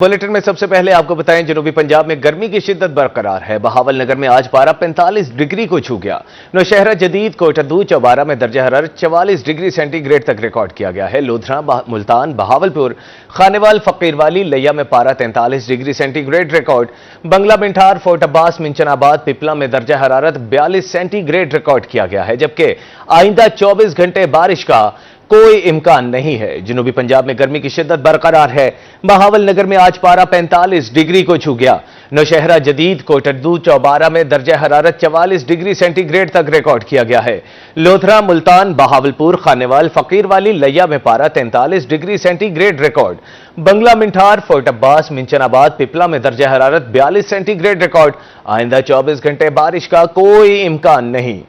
Bulletin में सबसे पहले आपको बताएं, जनूबी पंजाब में गर्मी की शिद्दत बरकरार है। बहावल नगर में आज पारा 45 डिग्री को छू गया। नौशहरा जदीद, कोटद्दू, चौबारा में दर्जा हरारत 44 डिग्री सेंटीग्रेड तक रिकॉर्ड किया गया है। लोधरा, मुल्तान, बहावलपुर, खानेवाल, फकीरवाली, लिया में पारा 43 डिग्री सेंटीग्रेड रिकॉर्ड। बंगला मिंठार, फोर्ट अब्बास, मिंचनाबाद, पिपला में दर्जा हरारत 42 सेंटीग्रेड रिकॉर्ड किया गया है, जबकि आइंदा 24 घंटे बारिश का कोई इम्कान नहीं है। जनूबी पंजाब में गर्मी की शिद्दत बरकरार है। बहावल नगर में आज पारा 45 डिग्री को छू गया। नौशहरा जदीद, कोटद्दू, चौबारा में दर्जा हरारत 44 डिग्री सेंटीग्रेड तक रिकॉर्ड किया गया है। लोधरा, मुल्तान, बहावलपुर, खानेवाल, फकीरवाली, लिया में पारा 43 डिग्री सेंटीग्रेड रिकॉर्ड। बंगला मिंठार, फोर्ट अब्बास, मिंचनाबाद, पिपला में दर्जा हरारत 42 सेंटीग्रेड रिकॉर्ड। आइंदा 24 घंटे बारिश का कोई इम्कान नहीं।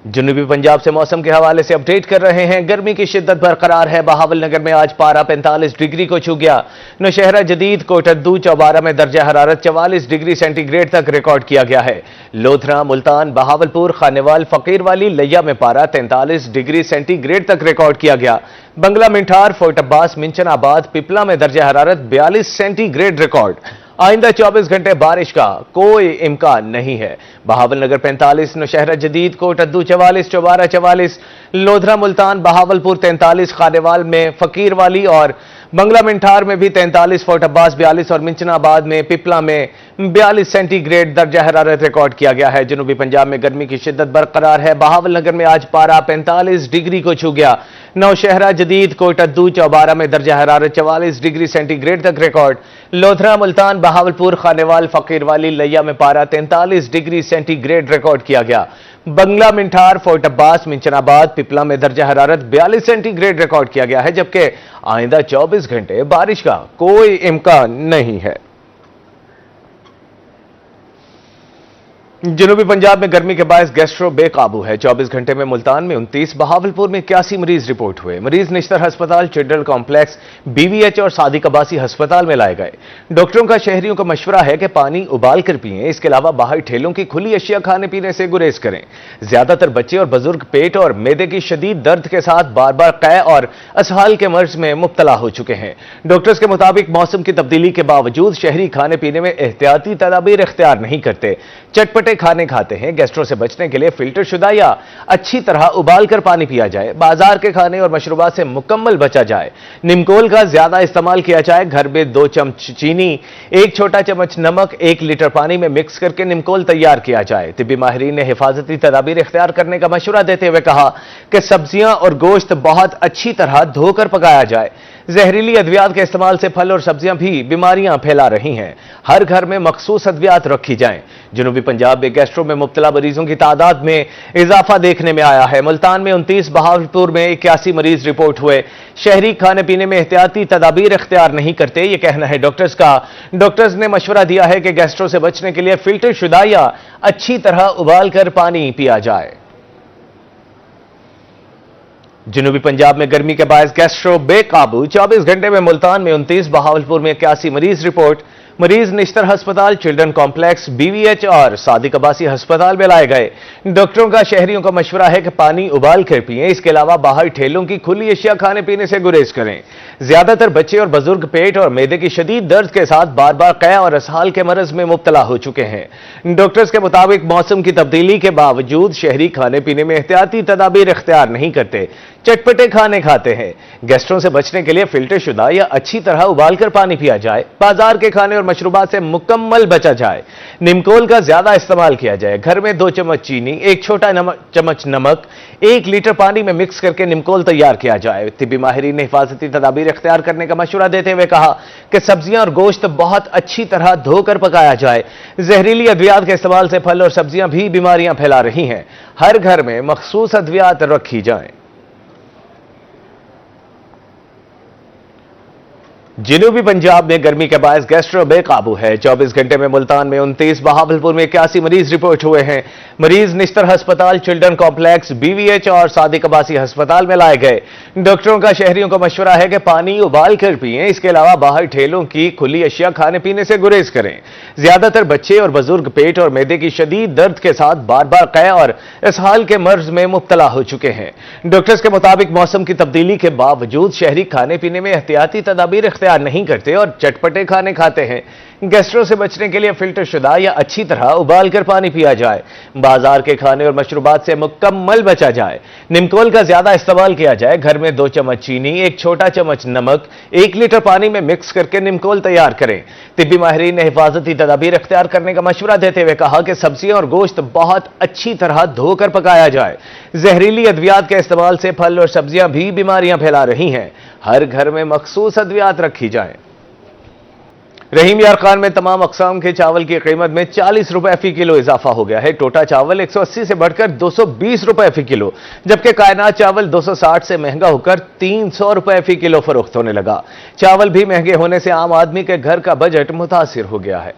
जनूबी पंजाब से मौसम के हवाले से अपडेट कर रहे हैं। गर्मी की शिद्दत बरकरार है। बहावल नगर में आज पारा 45 डिग्री को छू गया। नौशहरा जदीद, कोटद्दू, चौबारा में दर्जा हरारत 44 डिग्री सेंटीग्रेड तक रिकॉर्ड किया गया है। लोधरा, मुल्तान, बहावलपुर, खानेवाल, फकीरवाली, लिया में पारा 43 डिग्री सेंटीग्रेड तक रिकॉर्ड किया गया। बंगला मिंठार, फोर्ट अब्बास, मिंचनाबाद, पिपला में दर्जा हरारत 42 सेंटीग्रेड रिकॉर्ड। आइंदा 24 घंटे बारिश का कोई इम्कान नहीं है। बहावल नगर 45, नौशहरा जदीद, कोटद्दू 44, चौबारा 44, लोधरा, मुल्तान, बहावलपुर 43, खानेवाल में, फकीरवाली और बंगला मिंठार में भी 43, फोर्ट अब्बास 42 और मिंचनाबाद में, पिपला में 42 सेंटीग्रेड दर्जा हरारत रिकॉर्ड किया गया है। जनूबी पंजाब में गर्मी की शिद्दत बरकरार है। बहावल नगर में आज पारा 45 डिग्री को छू गया। नौशहरा जदीद, कोटद्दू, चौबारा में दर्जा हरारत 44 डिग्री सेंटीग्रेड तक रिकॉर्ड। लोधरा, मुल्तान, बहावलपुर, खानेवाल, फकीरवाली, लिया में पारा 43 डिग्री सेंटीग्रेड रिकॉर्ड किया गया। बंगला मिंठार, फोर्ट अब्बास, मिंचनाबाद, पिपला में दर्जा हरारत 42 सेंटीग्रेड रिकॉर्ड किया गया है, जबकि आइंदा 24 घंटे बारिश का कोई इम्कान नहीं है। जनूबी पंजाब में गर्मी के बायस गैस्ट्रो बेकाबू है। 24 घंटे में मुल्तान में 29, बहावलपुर में 81 मरीज रिपोर्ट हुए। मरीज निश्तर अस्पताल, चिल्ड्रन कॉम्प्लेक्स, बीवीएच और सादिक अब्बासी अस्पताल में लाए गए। डॉक्टरों का शहरियों को मशवरा है कि पानी उबाल कर पिएं। इसके अलावा बाहर ठेलों की खुली अशिया खाने पीने से गुरेज करें। ज्यादातर बच्चे और बुजुर्ग पेट और मैदे की शदीद दर्द के साथ बार बार कै और असहाल के मर्ज में मुब्तला हो चुके हैं। डॉक्टर्स के मुताबिक मौसम की तब्दीली के बावजूद शहरी खाने पीने में एहतियाती तदाबीर इख्तियार नहीं करते। चटपटे खाने खाते हैं। गैस्ट्रो से बचने के लिए फिल्टर शुदा या अच्छी तरह उबाल कर पानी पिया जाए। बाजार के खाने और मशरूबात से मुकम्मल बचा जाए। निमकोल का ज्यादा इस्तेमाल किया जाए। घर में 2 चम्मच चीनी, 1 छोटा चम्मच नमक 1 लीटर पानी में मिक्स करके निमकोल तैयार किया जाए। तिब्बी माहिरीन ने हिफाजती तदाबीर इख्तियार करने का मशवरा देते हुए कहा कि सब्जियां और गोश्त बहुत अच्छी तरह धोकर पकाया जाए। जहरीली अद्वियात के इस्तेमाल से फल और सब्जियां भी बीमारियां फैला रही हैं। हर घर में मखसूस अद्वियात रखी जाएं। जनूबी पंजाब में गैस्ट्रो में मुब्तला मरीजों की तादाद में इजाफा देखने में आया है। मुल्तान में 29, बहावलपुर में 81 मरीज रिपोर्ट हुए। शहरी खाने पीने में एहतियाती तदाबीर इख्तियार नहीं करते, यह कहना है डॉक्टर्स का। डॉक्टर्स ने मशवरा दिया है कि गैस्ट्रो से बचने के लिए फिल्टर शुदा या अच्छी तरह उबाल कर पानी पिया जाए। जनूबी पंजाब में गर्मी के बायस गैस्ट्रो बेकाबू। 24 घंटे में मुल्तान में 29, बहावलपुर में 81 मरीज रिपोर्ट। मरीज निश्तर अस्पताल, चिल्ड्रन कॉम्प्लेक्स, बीवीएच और सादिक अब्बासी अस्पताल में लाए गए। डॉक्टरों का शहरियों का मशवरा है कि पानी उबाल कर पिएं। इसके अलावा बाहर ठेलों की खुली अशिया खाने पीने से गुरेज करें। ज्यादातर बच्चे और बुजुर्ग पेट और मैदे की शदीद दर्द के साथ बार बार कै और असहाल के मरज में मुब्तला हो चुके हैं। डॉक्टर्स के मुताबिक मौसम की तब्दीली के बावजूद शहरी खाने पीने में एहतियाती तदाबीर इख्तियार नहीं करते। चटपटे खाने खाते हैं। गैस्ट्रों से बचने के लिए फिल्टर शुदा या अच्छी तरह उबाल कर पानी पिया जाए। बाजार के खाने और मशरूबात से मुकम्मल बचा जाए। निमकोल का ज्यादा इस्तेमाल किया जाए। घर में 2 चम्मच चीनी, 1 छोटा चम्मच नमक 1 लीटर पानी में मिक्स करके निमकोल तैयार किया जाए। तिब्बी माहिरीन ने हिफाजती तदाबीर इख्तियार करने का मशवरा देते हुए कहा कि सब्जियां और गोश्त बहुत अच्छी तरह धोकर पकाया जाए। जहरीली अद्वियात के इस्तेमाल से फल और सब्जियां भी बीमारियां फैला रही हैं। हर घर में मखसूस अद्वियात रखी जाएं। जनूबी पंजाब में गर्मी के बायस गैस्ट्रो बेकाबू है। 24 घंटे में मुल्तान में 29, बहावलपुर में 81 मरीज रिपोर्ट हुए हैं। मरीज निश्तर अस्पताल, चिल्ड्रन कॉम्प्लेक्स, बीवीएच और सादिक अब्बासी अस्पताल में लाए गए। डॉक्टरों का शहरियों को मशवरा है कि पानी उबाल कर पिएं। इसके अलावा बाहर ठेलों की खुली अशिया खाने पीने से गुरेज करें। ज्यादातर बच्चे और बुजुर्ग पेट और मैदे की शदीद दर्द के साथ बार बार कै और इसहाल के मर्ज में मुब्तला हो चुके हैं। डॉक्टर्स के मुताबिक मौसम की तब्दीली के बावजूद शहरी खाने पीने में एहतियाती तदाबीर इख्तियार तैयार नहीं करते और चटपटे खाने खाते हैं। गैस्ट्रो से बचने के लिए फिल्टर शुदा या अच्छी तरह उबाल कर पानी पिया जाए। बाजार के खाने और मशरूबात से मुकम्मल बचा जाए। निमकोल का ज्यादा इस्तेमाल किया जाए। घर में 2 चम्मच चीनी, 1 छोटा चम्मच नमक 1 लीटर पानी में मिक्स करके निमकोल तैयार करें। तिब्बी माहिरीन ने हिफाजती तदाबीर इख्तियार करने का मशवरा देते हुए कहा कि सब्जियां और गोश्त बहुत अच्छी तरह धोकर पकाया जाए। जहरीली अद्वियात के इस्तेमाल से फल और सब्जियां भी बीमारियां फैला रही हैं। हर घर में मखसूस अद्वियात रखी जाएं। रहीम यार खान में तमाम अक़साम के चावल की कीमत में 40 रुपए फी किलो इजाफा हो गया है। टोटा चावल 180 से बढ़कर 220 रुपए फी किलो, जबकि कायनात चावल 260 से महंगा होकर 300 रुपए फी किलो फरोख्त होने लगा। चावल भी महंगे होने से आम आदमी के घर का बजट मुतासिर हो गया है।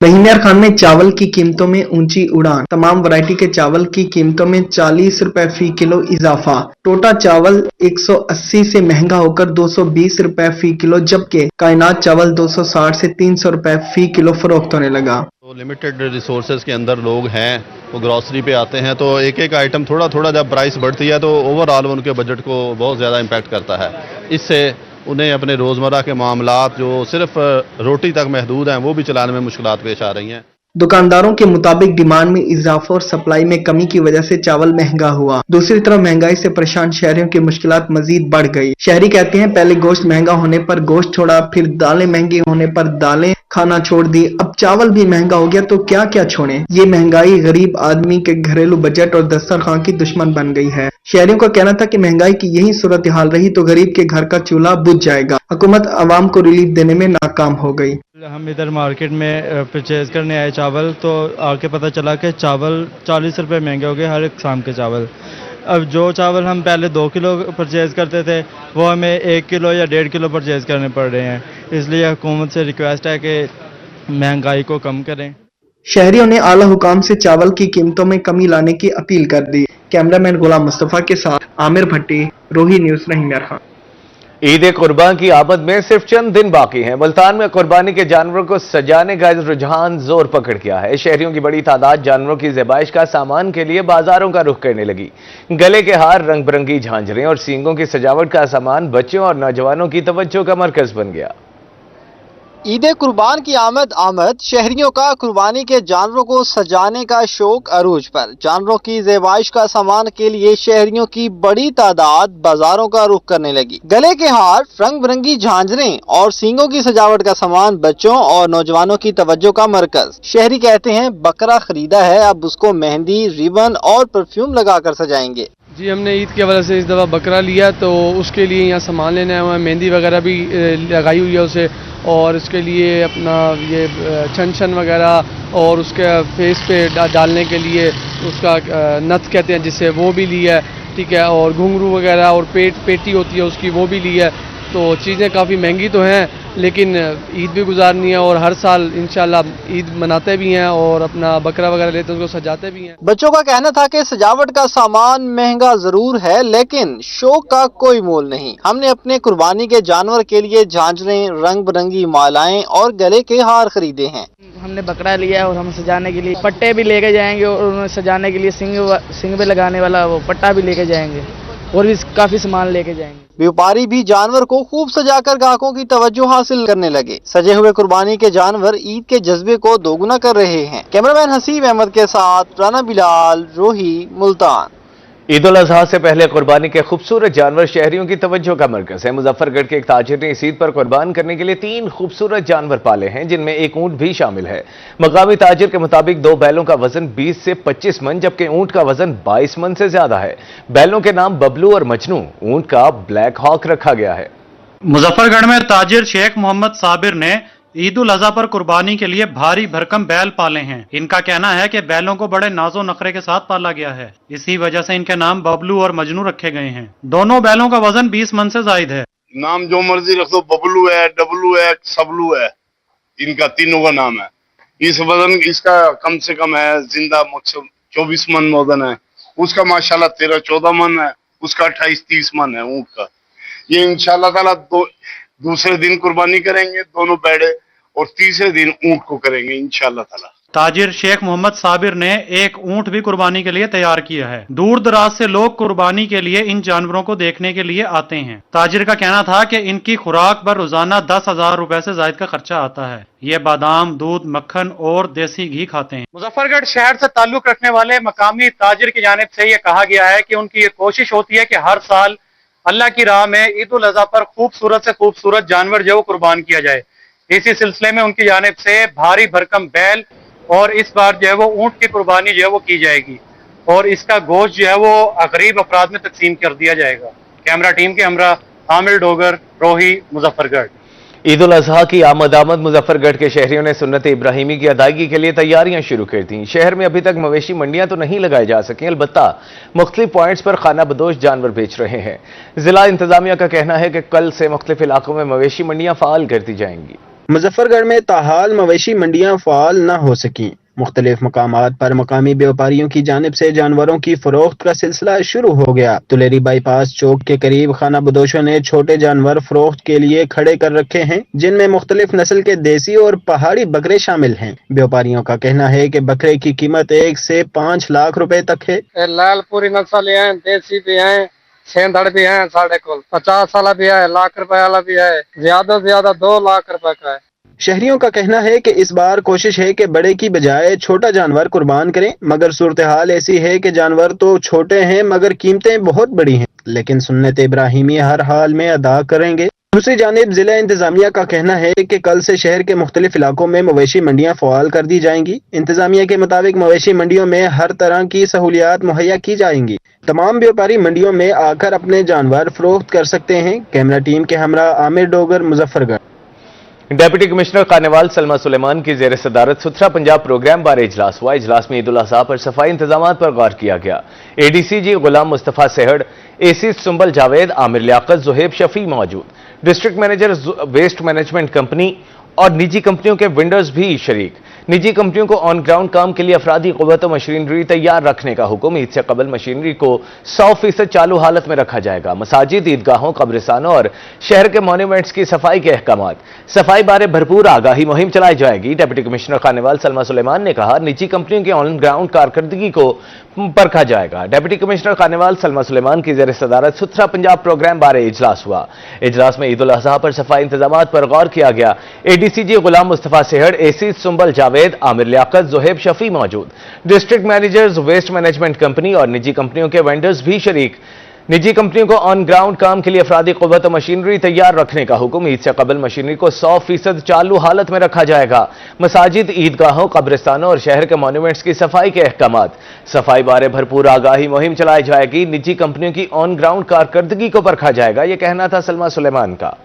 रहीम यार खान में चावल की कीमतों में ऊंची उड़ान। तमाम वैरायटी के चावल की कीमतों में 40 रुपए फी किलो इजाफा। टोटा चावल 180 से महंगा होकर 220 रुपए फी किलो, जबकि कायनात चावल 260 से 300 रुपए फी किलो फरोख्त होने लगा। तो लिमिटेड रिसोर्सेज के अंदर लोग हैं, वो ग्रॉसरी पे आते हैं, तो एक एक आइटम थोड़ा थोड़ा जब प्राइस बढ़ती है तो ओवरऑल उनके बजट को बहुत ज़्यादा इम्पैक्ट करता है। इससे उन्हें अपने रोज़मर्रा के मामलात जो सिर्फ रोटी तक महदूद हैं वो भी चलाने में मुश्किलात पेश आ रही हैं। दुकानदारों के मुताबिक डिमांड में इजाफा और सप्लाई में कमी की वजह से चावल महंगा हुआ। दूसरी तरफ महंगाई से परेशान शहरियों की मुश्किलात मजीद बढ़ गई। शहरी कहते हैं पहले गोश्त महंगा होने पर गोश्त छोड़ा, फिर दालें महंगी होने पर दालें खाना छोड़ दी, अब चावल भी महंगा हो गया तो क्या क्या छोड़ें। ये महंगाई गरीब आदमी के घरेलू बजट और दस्तरखान की दुश्मन बन गई है। शहरियों का कहना था कि महंगाई की यही सूरत हाल रही तो गरीब के घर का चूल्हा बुझ जाएगा। हुकूमत आवाम को रिलीफ देने में नाकाम हो गई। हम इधर मार्केट में परचेज करने आए चावल, तो आके पता चला कि चावल 40 रुपए महंगे हो गए हर एक शाम के चावल। अब जो चावल हम पहले 2 किलो परचेज करते थे वो हमें 1 किलो या 1.5 किलो परचेज करने पड़ रहे हैं। इसलिए हुकूमत से रिक्वेस्ट है कि महंगाई को कम करें। शहरियों ने आला हुकाम से चावल की कीमतों में कमी लाने की अपील कर दी। कैमरामैन गुलाम मुस्तफा के साथ आमिर भट्टी, रोही न्यूज़, रहीम यार खान। ईद कुर्बान की आमद में सिर्फ चंद दिन बाकी हैं। मुल्तान में कुर्बानी के जानवरों को सजाने का रुझान जोर पकड़ गया है। शहरियों की बड़ी तादाद जानवरों की ज़बाइश का सामान के लिए बाजारों का रुख करने लगी। गले के हार, रंग बिरंगी झांझरें और सींगों की सजावट का सामान बच्चों और नौजवानों की तवज्जो का मरकज बन गया। ईद कुर्बान की आमद शहरियों का कुर्बानी के जानवरों को सजाने का शौक अरूज पर। जानवरों की ज़ेबाइश का सामान के लिए शहरियों की बड़ी तादाद बाजारों का रुख करने लगी। गले के हार, रंग बिरंगी झांझरें और सींगों की सजावट का सामान बच्चों और नौजवानों की तवज्जो का मरकज। शहरी कहते हैं बकरा खरीदा है, अब उसको मेहंदी, रिबन और परफ्यूम लगाकर सजाएंगे। जी, हमने ईद की वजह से इस दफ़ा बकरा लिया तो उसके लिए यहाँ सामान लेने आए हुए हैं। मेहंदी वगैरह भी लगाई हुई है उसे, और उसके लिए अपना ये छन वगैरह और उसके फेस पे डालने के लिए उसका नथ कहते हैं जिससे, वो भी लिया है, ठीक है। और घुंघरू वगैरह और पेटी होती है उसकी, वो भी लिया है। तो चीज़ें काफ़ी महंगी तो हैं, लेकिन ईद भी गुजारनी है और हर साल इंशाल्लाह ईद मनाते भी हैं और अपना बकरा वगैरह लेते हैं, उसको सजाते भी हैं। बच्चों का कहना था कि सजावट का सामान महंगा जरूर है, लेकिन शौक का कोई मोल नहीं। हमने अपने कुर्बानी के जानवर के लिए झांझरें, रंग बिरंगी मालाएं और गले के हार खरीदे हैं। हमने बकरा लिया है और हम सजाने के लिए पट्टे भी लेके जाएंगे और उन्हें सजाने के लिए सिंग पे लगाने वाला वो पट्टा भी लेके जाएंगे और भी काफी सामान लेके जाएंगे। व्यापारी भी जानवर को खूब सजाकर ग्राहकों की तवज्जो हासिल करने लगे। सजे हुए कुर्बानी के जानवर ईद के जज्बे को दोगुना कर रहे हैं। कैमरामैन हसीब अहमद के साथ राना बिलाल, रोही, मुल्तान। ईद उल अजहा से पहले कुर्बानी के खूबसूरत जानवर शहरियों की तवज्जो का मरकज है। मुजफ्फरगढ़ के एक ताजिर ने इस ईद पर कुर्बान करने के लिए 3 खूबसूरत जानवर पाले हैं, जिनमें एक ऊंट भी शामिल है। मकामी ताजिर के मुताबिक 2 बैलों का वजन 20 से 25 मन, जबकि ऊंट का वजन 22 मन से ज्यादा है। बैलों के नाम बबलू और मजनू, ऊंट का ब्लैक हॉक रखा गया है। मुजफ्फरगढ़ में ताजिर शेख मोहम्मद साबिर ने ईद उल अजहा पर कुर्बानी के लिए भारी भरकम बैल पाले हैं। इनका कहना है कि बैलों को बड़े नाजो नखरे के साथ पाला गया है, इसी वजह से इनके नाम बबलू और मजनू रखे गए हैं। दोनों बैलों का वजन 20 मन से जायद है। नाम जो मर्जी रख दो, बबलू है, डबलू है, सबलू है, इनका तीनों का नाम है। इस वजन इसका कम से कम है जिंदा 24 मन वजन है, उसका माशाल्लाह 13-14 मन है, उसका 28-30 मन है ऊँट का। ये इंशाल्लाह ताला दूसरे दिन कुर्बानी करेंगे दोनों बैड़े और तीसरे दिन ऊँट को करेंगे इंशाल्लाह ताला। ताजिर शेख मोहम्मद साबिर ने एक ऊंट भी कुर्बानी के लिए तैयार किया है। दूर दराज से लोग कुर्बानी के लिए इन जानवरों को देखने के लिए आते हैं। ताजिर का कहना था कि इनकी खुराक पर रोजाना 10,000 रुपए से ज्यादा का खर्चा आता है। ये बादाम, दूध, मक्खन और देसी घी खाते हैं। मुजफ्फरगढ़ शहर से ताल्लुक रखने वाले मकामी ताजिर की जानिब से ये कहा गया है कि उनकी ये कोशिश होती है कि हर साल अल्लाह की राह में ईद उल अजहा पर खूबसूरत से खूबसूरत जानवर जो कुर्बान किया जाए। इसी सिलसिले में उनकी जानिब से भारी भरकम बैल और इस बार जो है वो ऊंट की कुर्बानी जो है वो की जाएगी और इसका गोश्त जो है वो गरीब अफराद में तकसीम कर दिया जाएगा। कैमरा टीम के हमरा आमिर डोगर, रोही, मुजफ्फरगढ़। ईद उल अजहा की आमद मुजफ्फरगढ़ के शहरियों ने सुन्नत इब्राहिमी की अदायगी के लिए तैयारियां शुरू कर दी। शहर में अभी तक मवेशी मंडियां तो नहीं लगाई जा सकी, अलबत्ता मुख्तलिफ पॉइंट्स पर खाना बदोश जानवर बेच रहे हैं। जिला इंतजामिया का कहना है कि कल से मुख्तलिफ इलाकों में मवेशी मंडियां फाल कर दी जाएंगी। मुजफ्फरगढ़ में ताहाल मवेशी मंडियां फाल न हो सकी। मुख्तलिफ मकामात पर मकामी व्यापारियों की जानिब से जानवरों की फरोख्त का सिलसिला शुरू हो गया। तुलेरी बाईपास चौक के करीब खाना बदोशों ने छोटे जानवर फरोख्त के लिए खड़े कर रखे हैं, जिनमें मुख्तलिफ नस्ल के देसी और पहाड़ी बकरे शामिल हैं। व्यापारियों का कहना है कि बकरे की कीमत 1 से 5 लाख रुपए तक है। लालपुरी नस्ल है, देसी भी है, सेंधड़ भी है, साढ़े को 50 वाला भी है, लाख रुपए वाला भी है, ज्यादा से ज्यादा 2 लाख रुपए का है। शहरियों का कहना है कि इस बार कोशिश है कि बड़े की बजाय छोटा जानवर कुर्बान करें, मगर सूरत हाल ऐसी है कि जानवर तो छोटे हैं मगर कीमतें बहुत बड़ी हैं, लेकिन सुन्नत इब्राहिमी हर हाल में अदा करेंगे। दूसरी जानिब जिला इंतजामिया का कहना है कि कल से शहर के मुख्तलिफ इलाकों में मवेशी मंडियां फ़ाल कर दी जाएंगी। इंतजामिया के मुताबिक मवेशी मंडियों में हर तरह की सहूलियात मुहैया की जाएंगी। तमाम व्यापारी मंडियों में आकर अपने जानवर फरोख्त कर सकते हैं। कैमरा टीम के हमरा आमिर डोगर, मुजफ्फरगढ़। डेप्यूटी कमिश्नर खानेवाल सलमा सुलेमान की जेर सदारत सुथरा पंजाब प्रोग्राम बारे इजलास हुआ। इजलास में ईद उल अजहा पर सफाई इंतजाम पर गौर किया गया। एडीसीजी गुलाम मुस्तफा सेहड़, एसी सुंबल जावेद, आमिर लियाकत, जुहेब शफी मौजूद। District manager waste management company और निजी कंपनियों के वेंडर्स भी शरीक। निजी कंपनियों को ऑन ग्राउंड काम के लिए अफरादी क़ुव्वत मशीनरी तैयार रखने का हुक्म। ईद से कबल मशीनरी को 100% चालू हालत में रखा जाएगा। मसाजिद, ईदगाहों, कब्रिस्तानों और शहर के मॉन्यूमेंट्स की सफाई के अहकामात। सफाई बारे भरपूर आगाही मुहिम चलाई जाएगी। डिप्टी कमिश्नर खानेवाल सलमा सुलेमान ने कहा, निजी कंपनियों की ऑन ग्राउंड कारकर्दगी को परखा जाएगा। डिप्टी कमिश्नर खानेवाल सलमा सुलेमान की जेर सदारत सुथरा पंजाब प्रोग्राम बारे इजलास हुआ। इजलास में ईद उल अजहा पर सफाई इंतजाम पर गौर किया गया। एडीसीजी गुलाम मुस्तफा सेहड़, एसी सुंबल जावेद, आमिर लियाकत, जुहेब शफी मौजूद। District managers, waste management company और निजी कंपनियों के वेंडर्स भी शरीक। निजी कंपनियों को ऑन ग्राउंड काम के लिए अफरादी क़ुव्वत मशीनरी तैयार रखने का हुक्म। ईद से कबल मशीनरी को 100% चालू हालत में रखा जाएगा। मसाजिद, ईदगाहों, कब्रिस्तानों और शहर के मॉन्यूमेंट्स की सफाई के अहकामात। सफाई बारे भरपूर आगाही मुहिम चलाई जाएगी। निजी कंपनियों की ऑन ग्राउंड कारकर्दगी को परखा जाएगा, यह कहना था सलमा सुलेमान का।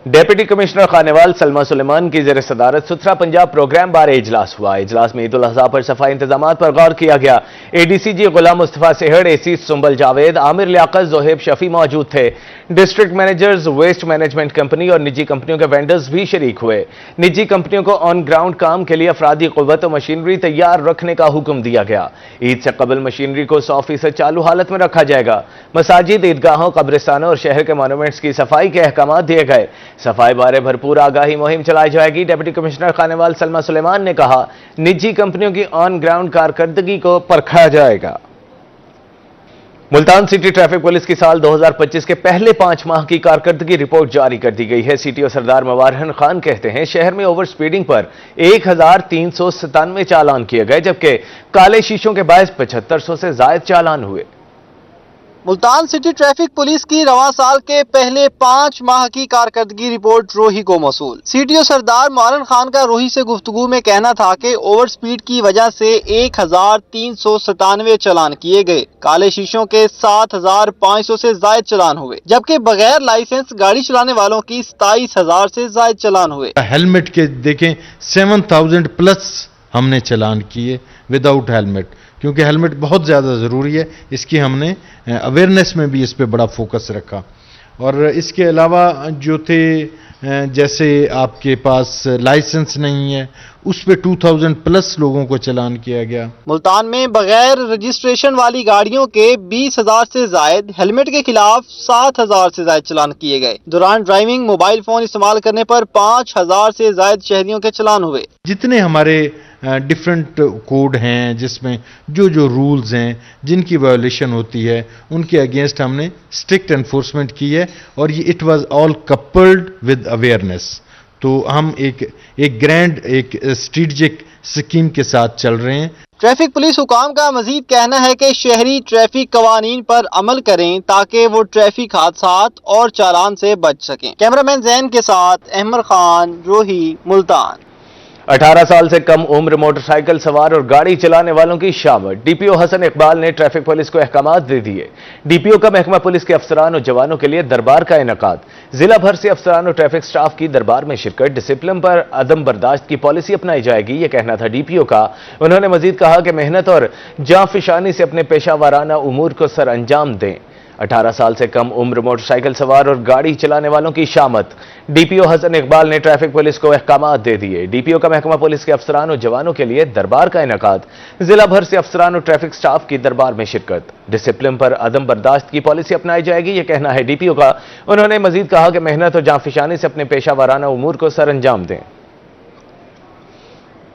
डेप्यूटी कमिश्नर खानेवाल सलमा सुलेमान की जेर सदारत सुथरा पंजाब प्रोग्राम बारे इजलास हुआ। इजलास में ईद उल अजहा पर सफाई इंतजाम पर गौर किया गया। एडीसीजी गुलाम मुस्तफा सेहड़, एसी सुंबल जावेद, आमिर लियाकत, जुहेब शफी मौजूद थे। District managers, waste management company और निजी कंपनियों के वेंडर्स भी शरीक हुए। निजी कंपनियों को ऑन ग्राउंड काम के लिए अफरादी क़ुव्वत मशीनरी तैयार रखने का हुक्म दिया गया। ईद से कबल मशीनरी को 100% चालू हालत में रखा जाएगा। मसाजिद, ईदगाहों, कब्रिस्तानों और शहर के मॉन्यूमेंट्स की सफाई के अहकामात दिए गए। सफाई बारे भरपूर आगाही मुहिम चलाई जाएगी। डिप्टी कमिश्नर खानेवाल सलमा सुलेमान ने कहा, निजी कंपनियों की ऑन ग्राउंड कारकर्दगी को परखा जाएगा। मुल्तान सिटी ट्रैफिक पुलिस की साल 2025 के पहले 5 माह की कारकर्दगी रिपोर्ट जारी कर दी गई है। सीटीओ सरदार मवारहन खान कहते हैं, शहर में ओवर स्पीडिंग पर 1397 चालान किए गए, जबकि काले शीशों के बायस 7500 से ज्यादा चालान हुए। मुल्तान सिटी ट्रैफिक पुलिस की रवां साल के पहले 5 माह की कारकर्दगी रिपोर्ट रोही को मौसूल। सीटीओ सरदार मवारहन खान का रोही से गुफ्तगू में कहना था कि ओवर स्पीड की वजह से 1397 चालान किए गए। काले शीशों के 7500 से ज्यादा चालान हुए, जबकि बगैर लाइसेंस गाड़ी चलाने वालों की 27000 से ज्यादा चालान हुए। हेलमेट के देखें 7000 प्लस हमने चालान किए विदाउट हेलमेट, क्योंकि हेलमेट बहुत ज़्यादा ज़रूरी है। इसकी हमने अवेयरनेस में भी इस पे बड़ा फोकस रखा। और इसके अलावा जो थे, जैसे आपके पास लाइसेंस नहीं है उस पे 2000 प्लस लोगों को चालान किया गया। मुल्तान में बगैर रजिस्ट्रेशन वाली गाड़ियों के 20,000 से जायद, हेलमेट के खिलाफ 7,000 से जायद चालान किए गए। दौरान ड्राइविंग मोबाइल फोन इस्तेमाल करने पर 5,000 से जायद शहरियों के चालान हुए। जितने हमारे डिफरेंट कोड हैं, जिसमें जो जो रूल्स हैं, जिनकी वायोलेशन होती है, उनके अगेंस्ट हमने स्ट्रिक्ट एनफोर्समेंट की है और ये it was all coupled with awareness. तो हम एक ग्रैंड एक स्ट्रेटेजिक स्कीम के साथ चल रहे हैं। ट्रैफिक पुलिस हुकाम का मजीद कहना है कि शहरी ट्रैफिक कवानीन पर अमल करें ताकि वो ट्रैफिक हादसात और चालान से बच सकें। कैमरामैन जैन के साथ अहमद खान, रोही, मुल्तान। 18 साल से कम उम्र मोटरसाइकिल सवार और गाड़ी चलाने वालों की शामत। डीपीओ हसन इकबाल ने ट्रैफिक पुलिस को अहकामात दे दिए। डीपीओ का महकमा पुलिस के अफसरान और जवानों के लिए दरबार का इनेकाद। जिला भर से अफसरान और ट्रैफिक स्टाफ की दरबार में शिरकत। डिसिप्लिन पर अदम बर्दाश्त की पॉलिसी अपनाई जाएगी, यह कहना था डीपीओ का। उन्होंने मजीद कहा कि मेहनत और जांफिशानी से अपने पेशा वाराना उमूर को सर अंजाम दें। 18 साल से कम उम्र मोटरसाइकिल सवार और गाड़ी चलाने वालों की शामत। डीपीओ हसन इकबाल ने ट्रैफिक पुलिस को अहकामात दे दिए। डीपीओ का महकमा पुलिस के अफसरान और जवानों के लिए दरबार का इनेकाद। जिला भर से अफसरान और ट्रैफिक स्टाफ की दरबार में शिरकत। डिसिप्लिन पर अदम बर्दाश्त की पॉलिसी अपनाई जाएगी, यह कहना है डीपीओ का। उन्होंने मजीद कहा कि मेहनत और जांफिशानी से अपने पेशा वाराना उमूर को सर अंजाम दें।